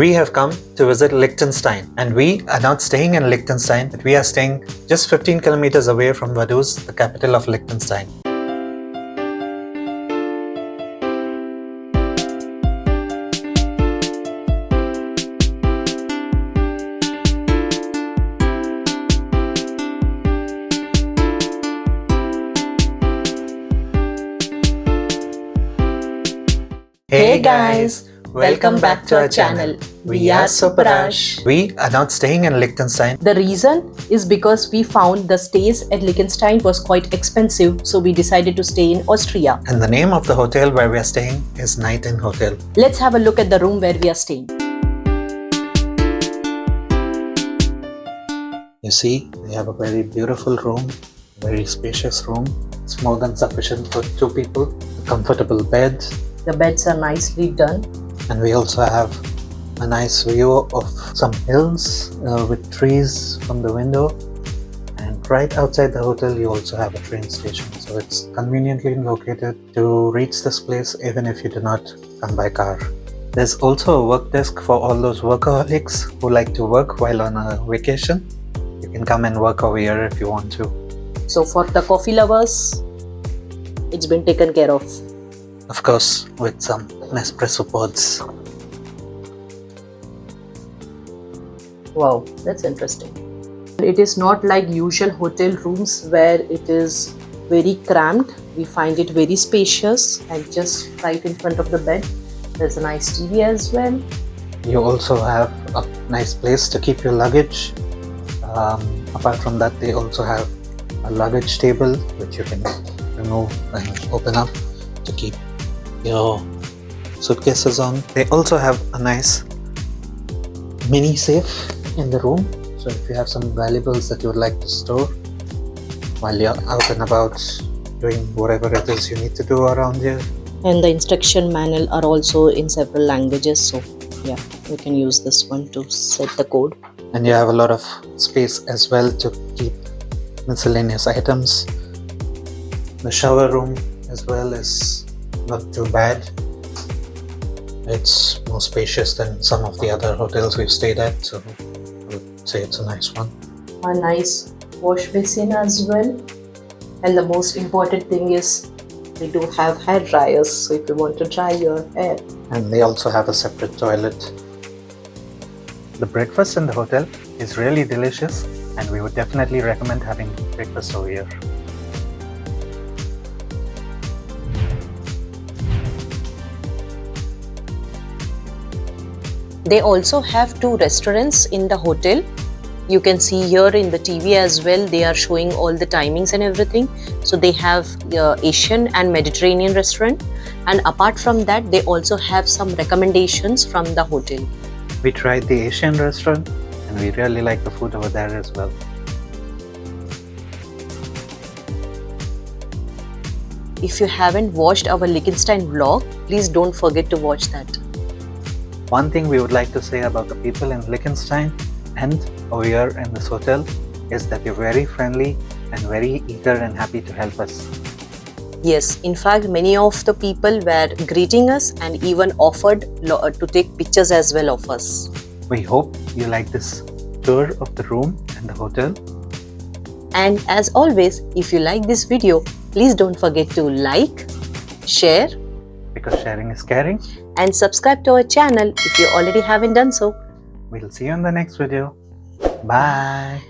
We have come to visit Liechtenstein, and we are not staying in Liechtenstein, but we are staying just 15 kilometers away from Vaduz, the capital of Liechtenstein. Hey guys, welcome back to our channel. We are SuprAash. We are not staying in Liechtenstein. The reason is because we found the stays at Liechtenstein was quite expensive, so we decided to stay in Austria. And the name of the hotel where we are staying is Night Inn Hotel. Let's have a look at the room where we are staying. You see, we have a very beautiful room, very spacious room. It's more than sufficient for 2 people. A comfortable bed. The beds are nicely done. And we also have a nice view of some hills with trees from the window. And right outside the hotel, you also have a train station. So it's conveniently located to reach this place even if you do not come by car. There's also a work desk for all those workaholics who like to work while on a vacation. You can come and work over here if you want to. So for the coffee lovers, it's been taken care of. Of course, with some Nespresso pods. Wow, that's interesting. It is not like usual hotel rooms where it is very cramped. We find it very spacious and just right in front of the bed. There's a nice TV as well. You also have a nice place to keep your luggage. Apart from that, they also have a luggage table which you can remove and open up to keep your suitcases on. They also have a nice mini safe in the room, so if you have some valuables that you would like to store while you're out and about doing whatever it is you need to do around here. And the instruction manual are also in several languages, so yeah, you can use this one to set the code. And you have a lot of space as well to keep miscellaneous items. The shower room as well is not too bad. It's more spacious than some of the other hotels we've stayed at, so I would say it's a nice one. A nice wash basin as well. And the most important thing is we do have hair dryers, so if you want to dry your hair. And they also have a separate toilet. The breakfast in the hotel is really delicious, and we would definitely recommend having breakfast over here. They also have 2 restaurants in the hotel. You can see here in the TV as well, they are showing all the timings and everything. So they have Asian and Mediterranean restaurant. And apart from that, they also have some recommendations from the hotel. We tried the Asian restaurant and we really like the food over there as well. If you haven't watched our Liechtenstein vlog, please don't forget to watch that. One thing we would like to say about the people in Liechtenstein and over here in this hotel is that they're very friendly and very eager and happy to help us. Yes, in fact, many of the people were greeting us and even offered to take pictures as well of us. We hope you like this tour of the room and the hotel. And as always, if you like this video, please don't forget to like, share, because sharing is caring. And subscribe to our channel if you already haven't done so. We'll see you in the next video. Bye.